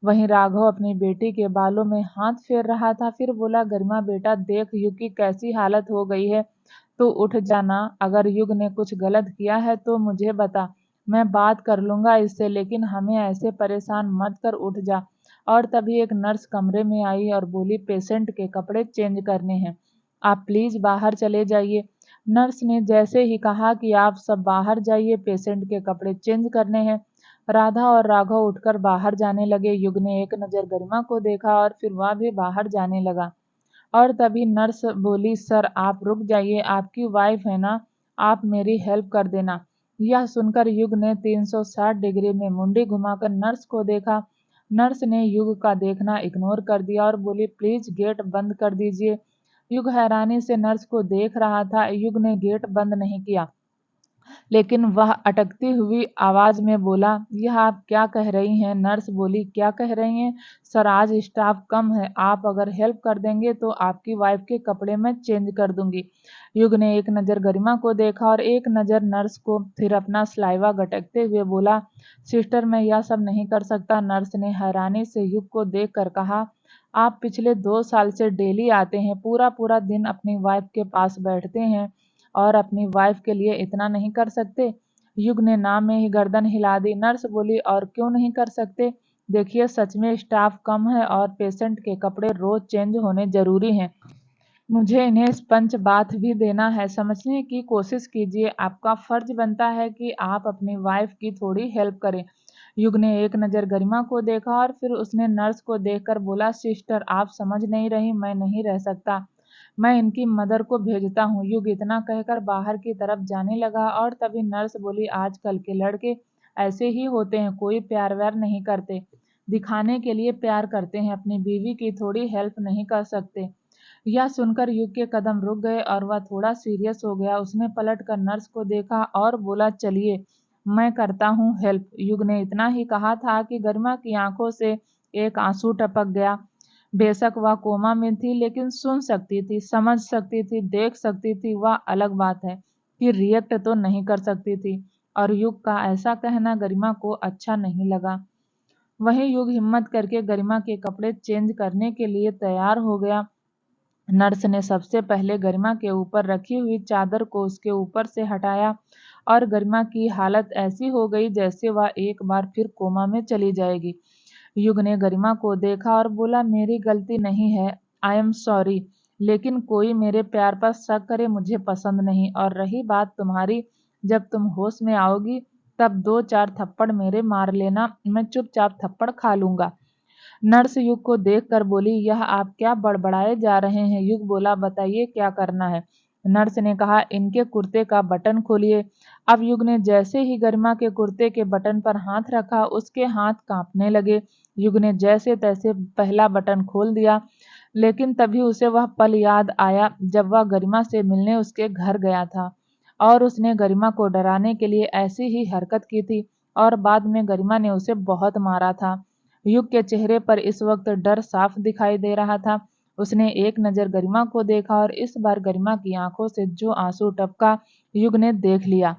वहीं राघव अपनी बेटी के बालों में हाथ फेर रहा था। फिर बोला, गरिमा बेटा देख युग की कैसी हालत हो गई है। तू उठ जाना। अगर युग ने कुछ गलत किया है तो मुझे बता, मैं बात कर लूंगा इससे, लेकिन हमें ऐसे परेशान मत कर, उठ जा। और तभी एक नर्स कमरे में आई और बोली, पेशेंट के कपड़े चेंज करने हैं, आप प्लीज बाहर चले जाइए। नर्स ने जैसे ही कहा कि आप सब बाहर जाइए, पेशेंट के कपड़े चेंज करने हैं, राधा और राघव उठकर बाहर जाने लगे। युग ने एक नजर गरिमा को देखा और फिर वह भी बाहर जाने लगा। और तभी नर्स बोली, सर आप रुक जाइए, आपकी वाइफ है ना, आप मेरी हेल्प कर देना। यह सुनकर युग ने 360 डिग्री में मुंडी घुमाकर नर्स को देखा। नर्स ने युग का देखना इग्नोर कर दिया और बोली, प्लीज गेट बंद कर दीजिए। युग हैरानी से नर्स को देख रहा था। युग ने गेट बंद नहीं किया, लेकिन वह अटकती हुई आवाज में बोला, यह आप क्या कह रही हैं? नर्स बोली, क्या कह रही हैं सर, आज स्टाफ कम है, आप अगर हेल्प कर देंगे तो आपकी वाइफ के कपड़े मैं चेंज कर दूंगी। युग ने एक नज़र गरिमा को देखा और एक नज़र नर्स को, फिर अपना सलाइवा गटकते हुए बोला, सिस्टर मैं यह सब नहीं कर सकता। नर्स ने हैरानी से युग को देख कर कहा, आप पिछले 2 साल से डेली आते हैं, पूरा पूरा दिन अपनी वाइफ के पास बैठते हैं और अपनी वाइफ के लिए इतना नहीं कर सकते? युग ने नाम में ही गर्दन हिला दी। नर्स बोली, और क्यों नहीं कर सकते? देखिए सच में स्टाफ कम है और पेशेंट के कपड़े रोज चेंज होने जरूरी हैं। मुझे इन्हें स्पंज बाथ भी देना है। समझने की कोशिश कीजिए, आपका फर्ज बनता है कि आप अपनी वाइफ की थोड़ी हेल्प करें। युग ने एक नज़र गरिमा को देखा और फिर उसने नर्स को देखकर बोला, सिस्टर आप समझ नहीं रही, मैं नहीं रह सकता, मैं इनकी मदर को भेजता हूँ। युग इतना कहकर बाहर की तरफ जाने लगा और तभी नर्स बोली, आजकल के लड़के ऐसे ही होते हैं, कोई प्यार व्यार नहीं करते, दिखाने के लिए प्यार करते हैं, अपनी बीवी की थोड़ी हेल्प नहीं कर सकते। यह सुनकर युग के कदम रुक गए और वह थोड़ा सीरियस हो गया। उसने पलट कर नर्स को देखा और बोला, चलिए मैं करता हूँ हेल्प। युग ने इतना ही कहा था कि गरिमा की आंखों से एक आंसू टपक गया। बेशक वह कोमा में थी, लेकिन सुन सकती थी, समझ सकती थी, देख सकती थी। वह अलग बात है कि रिएक्ट तो नहीं कर सकती थी। और युग का ऐसा कहना गरिमा को अच्छा नहीं लगा। वहीं युग हिम्मत करके गरिमा के कपड़े चेंज करने के लिए तैयार हो गया। नर्स ने सबसे पहले गरिमा के ऊपर रखी हुई चादर को उसके ऊपर से हटाया और गरिमा की हालत ऐसी हो गई जैसे वह एक बार फिर कोमा में चली जाएगी। युग ने गरिमा को देखा और बोला, मेरी गलती नहीं है, आई एम सॉरी, लेकिन कोई मेरे प्यार पर शक करे मुझे पसंद नहीं। और रही बात तुम्हारी, जब तुम होश में आओगी तब 2-4 थप्पड़ मेरे मार लेना, मैं चुपचाप थप्पड़ खा लूंगा। नर्स युग को देखकर बोली, यह आप क्या बड़बड़ाए जा रहे हैं? युग बोला, बताइए क्या करना है? नर्स ने कहा, इनके कुर्ते का बटन खोलिए। अब युग ने जैसे ही गरिमा के कुर्ते के बटन पर हाथ रखा, उसके हाथ कांपने लगे। युग ने जैसे तैसे पहला बटन खोल दिया, लेकिन तभी उसे वह पल याद आया जब वह गरिमा से मिलने उसके घर गया था और उसने गरिमा को डराने के लिए ऐसी ही हरकत की थी और बाद में गरिमा ने उसे बहुत मारा था। युग के चेहरे पर इस वक्त डर साफ दिखाई दे रहा था। उसने एक नज़र गरिमा को देखा और इस बार गरिमा की आंखों से जो आंसू टपका, युग ने देख लिया।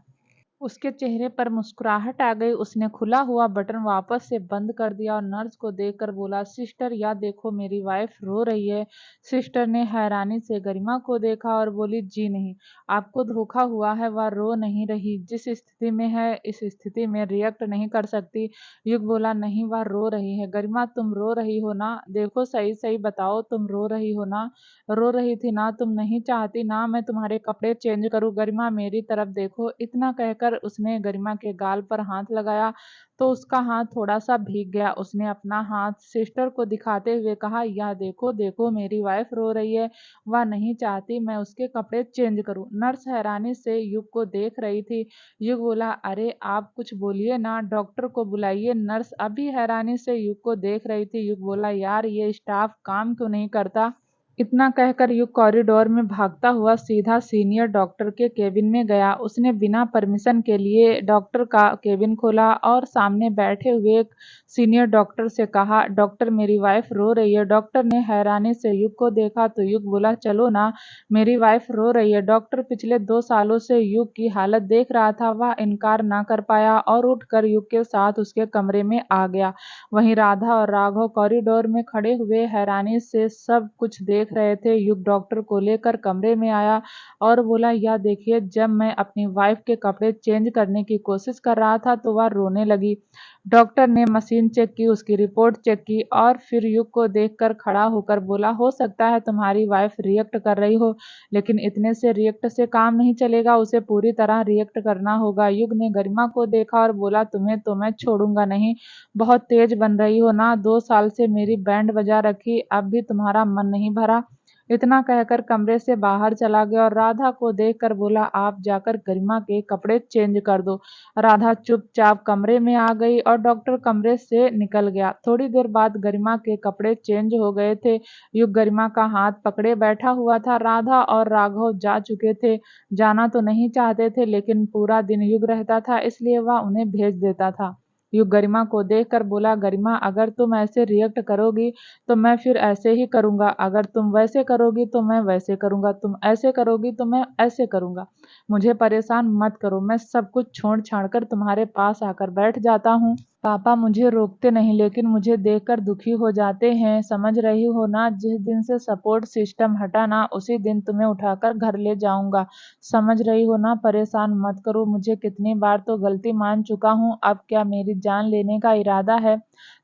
उसके चेहरे पर मुस्कुराहट आ गई। उसने खुला हुआ बटन वापस से बंद कर दिया और नर्स को देखकर बोला, सिस्टर, या देखो मेरी वाइफ रो रही है। सिस्टर ने हैरानी से गरिमा को देखा और बोली, जी नहीं, आपको धोखा हुआ है, वह रो नहीं रही। जिस स्थिति में है इस स्थिति में रिएक्ट नहीं कर सकती। युग बोला, नहीं, वह रो रही है। गरिमा, तुम रो रही हो ना? देखो, सही सही बताओ, तुम रो रही हो ना? रो रही थी ना? तुम नहीं चाहती ना मैं तुम्हारे कपड़े चेंज करूं? गरिमा, मेरी तरफ देखो। इतना कहकर उसने गरिमा के गाल पर हाथ लगाया तो उसका हाथ थोड़ा सा भीग गया। उसने अपना हाथ सिस्टर को दिखाते हुए कहा, यह देखो देखो, मेरी वाइफ रो रही है, वह नहीं चाहती मैं उसके कपड़े चेंज करूं। नर्स हैरानी से युग को देख रही थी। युग बोला, अरे आप कुछ बोलिए ना, डॉक्टर को बुलाइए। नर्स अभी हैरानी से युग को देख रही थी। युग बोला, यार ये स्टाफ काम क्यों नहीं करता? इतना कहकर युग कॉरिडोर में भागता हुआ सीधा सीनियर डॉक्टर के केबिन में गया। उसने बिना परमिशन के लिए डॉक्टर का केबिन खोला और सामने बैठे हुए एक सीनियर डॉक्टर से कहा, डॉक्टर, मेरी वाइफ रो रही है। डॉक्टर ने हैरानी से युग को देखा तो युग बोला, चलो ना, मेरी वाइफ रो रही है। डॉक्टर पिछले 2 सालों से युग की हालत देख रहा था। वह इनकार ना कर पाया और उठकर युग के साथ उसके कमरे में आ गया। वहीं राधा और राघव कॉरिडोर में खड़े हुए हैरानी से सब कुछ देख रहे थे। युग डॉक्टर को लेकर कमरे में आया और बोला, यह देखिए, जब मैं अपनी वाइफ के कपड़े चेंज करने की कोशिश कर रहा था तो वह रोने लगी। डॉक्टर ने मशीन चेक की, उसकी रिपोर्ट चेक की और फिर युग को देखकर खड़ा होकर बोला, हो सकता है तुम्हारी वाइफ रिएक्ट कर रही हो, लेकिन इतने से रिएक्ट से काम नहीं चलेगा, उसे पूरी तरह रिएक्ट करना होगा। युग ने गरिमा को देखा और बोला, तुम्हें तो मैं छोड़ूंगा नहीं। बहुत तेज बन रही हो ना? 2 साल से मेरी बैंड बजा रखी, अब भी तुम्हारा मन नहीं भरा? इतना कहकर कमरे से बाहर चला गया और राधा को देखकर बोला, आप जाकर गरिमा के कपड़े चेंज कर दो। राधा चुपचाप कमरे में आ गई और डॉक्टर कमरे से निकल गया। थोड़ी देर बाद गरिमा के कपड़े चेंज हो गए थे। युग गरिमा का हाथ पकड़े बैठा हुआ था। राधा और राघव जा चुके थे। जाना तो नहीं चाहते थे, लेकिन पूरा दिन युग रहता था, इसलिए वह उन्हें भेज देता था। युग गरिमा को देखकर बोला, गरिमा, अगर तुम ऐसे रिएक्ट करोगी तो मैं फिर ऐसे ही करूंगा, अगर तुम वैसे करोगी तो मैं वैसे करूंगा, तुम ऐसे करोगी तो मैं ऐसे करूंगा। मुझे परेशान मत करो, मैं सब कुछ छोड़ छाड़ कर तुम्हारे पास आकर बैठ जाता हूँ। पापा मुझे रोकते नहीं, लेकिन मुझे देखकर दुखी हो जाते हैं, समझ रही हो ना? जिस दिन से सपोर्ट सिस्टम हटा ना, उसी दिन तुम्हें उठाकर घर ले जाऊंगा। समझ रही हो ना? परेशान मत करो मुझे, कितनी बार तो गलती मान चुका हूँ, अब क्या मेरी जान लेने का इरादा है?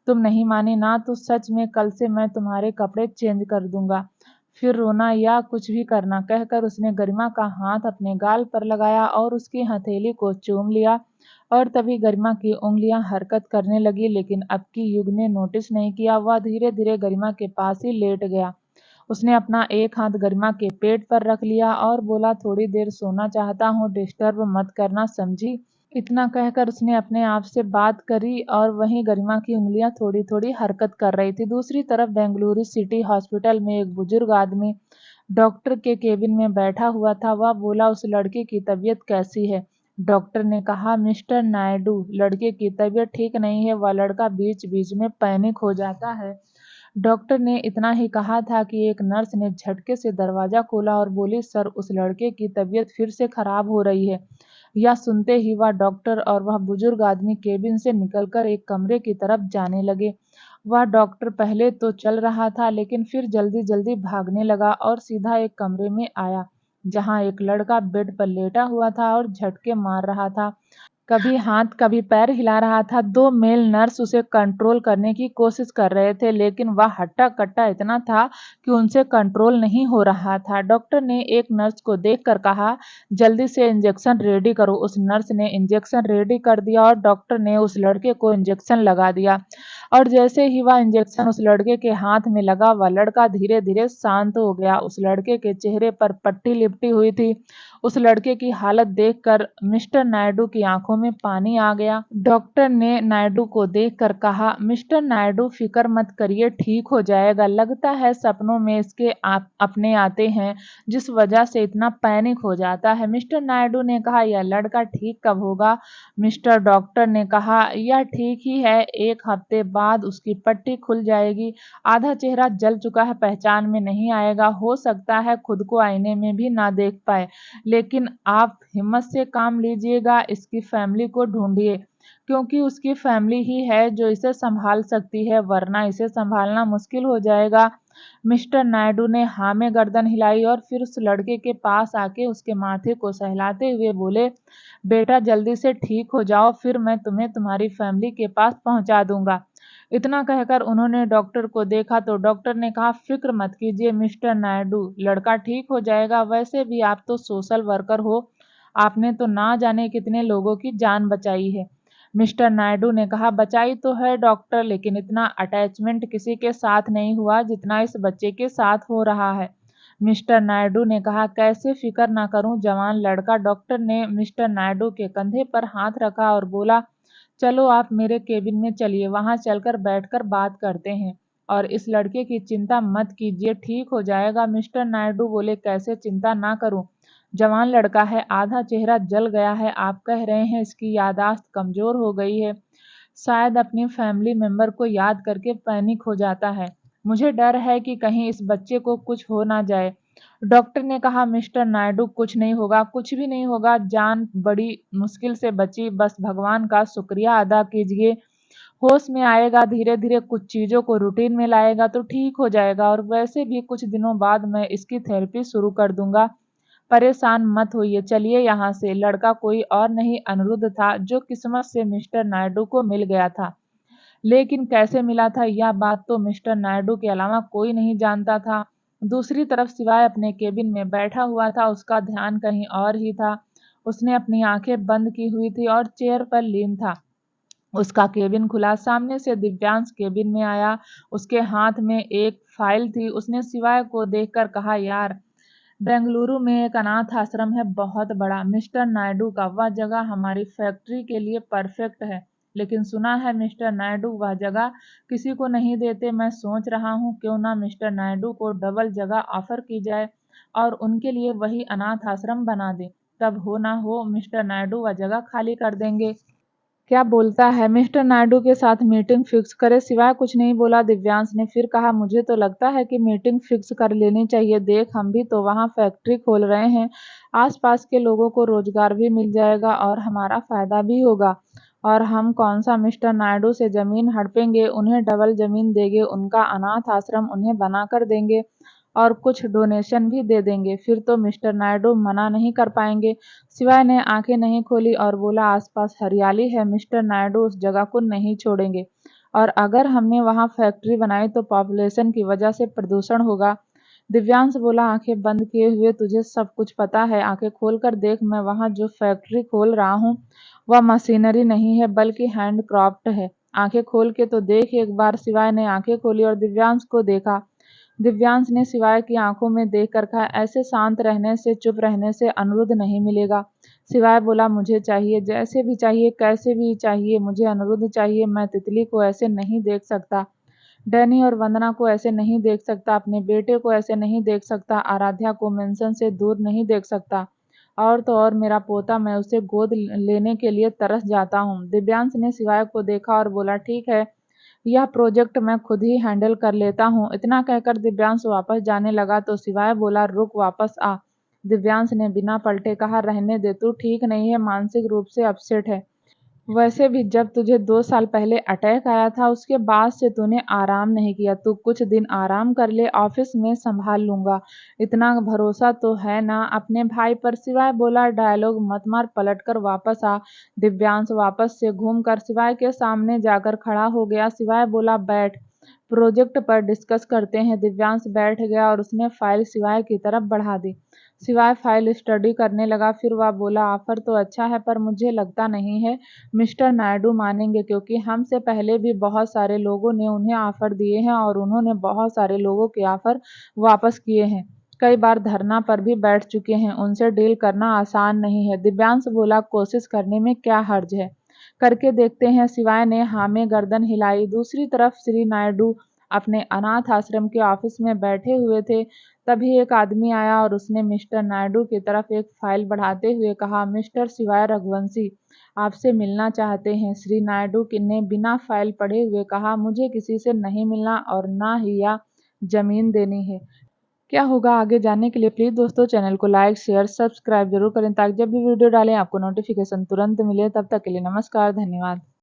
तुम नहीं मानी ना तो सच में कल से मैं तुम्हारे कपड़े चेंज कर दूंगा, फिर रोना या कुछ भी करना। कहकर उसने गरिमा का हाथ अपने गाल पर लगाया और उसकी हथेली को चूम लिया और तभी गरिमा की उंगलियां हरकत करने लगी, लेकिन अब की युग ने नोटिस नहीं किया। वह धीरे धीरे गरिमा के पास ही लेट गया। उसने अपना एक हाथ गरिमा के पेट पर रख लिया और बोला, थोड़ी देर सोना चाहता हूँ, डिस्टर्ब मत करना, समझी? इतना कहकर उसने अपने आप से बात करी और वहीं गरिमा की उंगलियां थोड़ी थोड़ी हरकत कर रही थी। दूसरी तरफ बेंगलुरु सिटी हॉस्पिटल में एक बुजुर्ग आदमी डॉक्टर के केबिन में बैठा हुआ था। वह बोला, उस लड़के की तबीयत कैसी है? डॉक्टर ने कहा, मिस्टर नायडू, लड़के की तबीयत ठीक नहीं है, वह लड़का बीच बीच में पैनिक हो जाता है। डॉक्टर ने इतना ही कहा था कि एक नर्स ने झटके से दरवाजा खोला और बोली, सर, उस लड़के की तबीयत फिर से खराब हो रही है। यह सुनते ही वह डॉक्टर और वह बुजुर्ग आदमी केबिन से निकलकर एक कमरे की तरफ जाने लगे वह डॉक्टर पहले तो चल रहा था, लेकिन फिर जल्दी जल्दी भागने लगा और सीधा एक कमरे में आया जहां एक लड़का बेड पर लेटा हुआ था और झटके मार रहा था। कभी हाथ कभी पैर हिला रहा था। 2 मेल नर्स उसे कंट्रोल करने की कोशिश कर रहे थे, लेकिन वह हट्टा-कट्टा इतना था कि उनसे कंट्रोल नहीं हो रहा था। डॉक्टर ने एक नर्स को देखकर कहा, "जल्दी से इंजेक्शन रेडी करो।" उस नर्स ने इंजेक्शन रेडी कर दिया और डॉक्टर ने उस लड़के को इंजेक्शन लगा दिया। और जैसे ही वह इंजेक्शन उस लड़के के हाथ में लगा, वह लड़का धीरे-धीरे शांत हो गया। उस लड़के के चेहरे पर पट्टी लिपटी हुई थी। उस लड़के की हालत देखकर मिस्टर नायडू की आंखों में पानी आ गया। डॉक्टर ने नायडू को देखकर कहा, "मिस्टर नायडू, फिक्र मत करिए, ठीक हो जाएगा। लगता है सपनों में इसके अपने आते हैं, जिस वजह से इतना पैनिक हो जाता है।" मिस्टर नायडू ने कहा, "यह लड़का ठीक कब होगा?" मिस्टर डॉक्टर ने कहा, "यह ठीक ही है, 1 हफ्ते बाद उसकी पट्टी खुल जाएगी। आधा चेहरा जल चुका है, पहचान में नहीं आएगा। हो सकता है खुद को आईने में भी ना देख पाए। लेकिन आप हिम्मत से काम लीजिएगा, इसकी फैमिली को ढूंढिए, क्योंकि उसकी फैमिली ही है जो इसे संभाल सकती है, वरना इसे संभालना मुश्किल हो जाएगा।" मिस्टर नायडू ने हाँ में गर्दन हिलाई और फिर उस लड़के के पास आके उसके माथे को सहलाते हुए बोले, "बेटा, जल्दी से ठीक हो जाओ, फिर मैं तुम्हें तुम्हारी फैमिली के पास पहुंचा दूंगा।" इतना कहकर उन्होंने डॉक्टर को देखा तो डॉक्टर ने कहा, "फिक्र मत कीजिए मिस्टर नायडू, लड़का ठीक हो जाएगा। वैसे भी आप तो सोशल वर्कर हो, आपने तो ना जाने कितने लोगों की जान बचाई है।" मिस्टर नायडू ने कहा, "बचाई तो है डॉक्टर, लेकिन इतना अटैचमेंट किसी के साथ नहीं हुआ जितना इस बच्चे के साथ हो रहा है।" मिस्टर नायडू ने कहा, "कैसे फिक्र ना करूं, जवान लड़का।" डॉक्टर ने मिस्टर नायडू के कंधे पर हाथ रखा और बोला, "चलो आप मेरे केबिन में चलिए, वहां चलकर बैठकर बात करते हैं। और इस लड़के की चिंता मत कीजिए, ठीक हो जाएगा।" मिस्टर नायडू बोले, "कैसे चिंता ना करूं? जवान लड़का है, आधा चेहरा जल गया है। आप कह रहे हैं इसकी याददाश्त कमजोर हो गई है, शायद अपनी फैमिली मेंबर को याद करके पैनिक हो जाता है। मुझे डर है कि कहीं इस बच्चे को कुछ हो ना जाए।" डॉक्टर ने कहा, "मिस्टर नायडू, कुछ नहीं होगा, कुछ भी नहीं होगा। जान बड़ी मुश्किल से बची, बस भगवान का शुक्रिया अदा कीजिए। होश में आएगा, धीरे-धीरे कुछ चीज़ों को रूटीन में लाएगा तो ठीक हो जाएगा। और वैसे भी कुछ दिनों बाद मैं इसकी थेरेपी शुरू कर दूंगा। परेशान मत होइए, चलिए यहाँ से।" लड़का कोई और नहीं, अनिरुद्ध था, जो किस्मत से मिस्टर नायडू को मिल गया था। लेकिन कैसे मिला था, यह बात तो मिस्टर नायडू के अलावा कोई नहीं जानता था। दूसरी तरफ सिवाय अपने केबिन में बैठा हुआ था, उसका ध्यान कहीं और ही था। उसने अपनी आंखें बंद की हुई थी और चेयर पर लीन था। उसका केबिन खुला, सामने से दिव्यांश केबिन में आया। उसके हाथ में एक फाइल थी। उसने सिवाय को देखकर कहा, "यार, बेंगलुरु में एक अनाथ आश्रम है, बहुत बड़ा, मिस्टर नायडू का। वह जगह हमारी फैक्ट्री के लिए परफेक्ट है, लेकिन सुना है मिस्टर नायडू वह जगह किसी को नहीं देते। मैं सोच रहा हूँ क्यों ना मिस्टर नायडू को डबल जगह ऑफर की जाए और उनके लिए वही अनाथ आश्रम बना दे। तब हो ना हो मिस्टर नायडू वह जगह खाली कर देंगे। क्या बोलता है, मिस्टर नायडू के साथ मीटिंग फिक्स करे?" सिवाय कुछ नहीं बोला। दिव्यांश ने फिर कहा, "मुझे तो लगता है कि मीटिंग फिक्स कर लेनी चाहिए। देख, हम भी तो वहाँ फैक्ट्री खोल रहे हैं, आसपास के लोगों को रोजगार भी मिल जाएगा और हमारा फायदा भी होगा। और हम कौन सा मिस्टर नायडू से जमीन हड़पेंगे, उन्हें डबल जमीन देंगे, उनका अनाथ आश्रम उन्हें बना कर देंगे और कुछ डोनेशन भी दे देंगे, फिर तो मिस्टर नायडू मना नहीं कर पाएंगे।" शिवाय ने आंखें नहीं खोली और बोला, "आसपास हरियाली है, मिस्टर नायडू उस जगह को नहीं छोड़ेंगे। और अगर हमने वहां फैक्ट्री बनाई तो पॉपुलेशन की वजह से प्रदूषण होगा।" दिव्यांश बोला, आंखें बंद किए हुए, "तुझे सब कुछ पता है, आंखें खोलकर देख। मैं वहां जो फैक्ट्री खोल रहा हूँ वह मशीनरी नहीं है, बल्कि हैंडक्राफ्ट है। आंखें खोल के तो देख एक बार।" शिवाय ने आंखें खोली और दिव्यांश को देखा। दिव्यांश ने शिवाय की आंखों में देखकर कहा, "ऐसे शांत रहने से, चुप रहने से अनिरुद्ध नहीं मिलेगा।" शिवाय बोला, "मुझे चाहिए, जैसे भी चाहिए, कैसे भी चाहिए, मुझे अनिरुद्ध चाहिए। मैं तितली को ऐसे नहीं देख सकता, डैनी और वंदना को ऐसे नहीं देख सकता, अपने बेटे को ऐसे नहीं देख सकता, आराध्या को मेंशन से दूर नहीं देख सकता, और तो और मेरा पोता, मैं उसे गोद लेने के लिए तरस जाता हूँ।" दिव्यांश ने शिवाय को देखा और बोला, "ठीक है, यह प्रोजेक्ट मैं खुद ही हैंडल कर लेता हूँ।" इतना कहकर दिव्यांश वापस जाने लगा तो शिवाय बोला, "रुक, वापस आ।" दिव्यांश ने बिना पलटे कहा, "रहने दे, तू ठीक नहीं है, मानसिक रूप से अपसेट है। वैसे भी जब तुझे 2 साल पहले अटैक आया था उसके बाद से तूने आराम नहीं किया। तू कुछ दिन आराम कर ले, ऑफिस में संभाल लूंगा। इतना भरोसा तो है ना अपने भाई पर। शिवाय बोला, डायलॉग मत मार, पलट कर वापस आ। दिव्यांश वापस से घूम कर शिवाय के सामने जाकर खड़ा हो गया। शिवाय बोला, बैठ, प्रोजेक्ट पर डिस्कस करते हैं। दिव्यांश बैठ गया और उसने फाइल शिवाय की तरफ बढ़ा दी। शिवाय फाइल स्टडी करने लगा। फिर वह बोला, ऑफर तो अच्छा है पर मुझे लगता नहीं है मिस्टर नायडू मानेंगे, क्योंकि हमसे पहले भी बहुत सारे लोगों ने उन्हें ऑफर दिए हैं और उन्होंने बहुत सारे लोगों के ऑफर वापस किए हैं। कई बार धरना पर भी बैठ चुके हैं। उनसे डील करना आसान नहीं है। दिव्यांश बोला, कोशिश करने में क्या हर्ज है, करके देखते हैं। शिवाय ने हाँ में गर्दन हिलाई। दूसरी तरफ श्री नायडू अपने अनाथ आश्रम के ऑफिस में बैठे हुए थे। तभी एक आदमी आया और उसने मिस्टर नायडू की तरफ एक फाइल बढ़ाते हुए कहा, मिस्टर शिवाय रघुवंशी आपसे मिलना चाहते हैं। श्री नायडू ने बिना फाइल पढ़े हुए कहा, मुझे किसी से नहीं मिलना और ना ही यह जमीन देनी है। क्या होगा आगे जानने के लिए प्लीज दोस्तों चैनल को लाइक शेयर सब्सक्राइब जरूर करें, ताकि जब भी वीडियो डालें आपको नोटिफिकेशन तुरंत मिले। तब तक के लिए नमस्कार, धन्यवाद।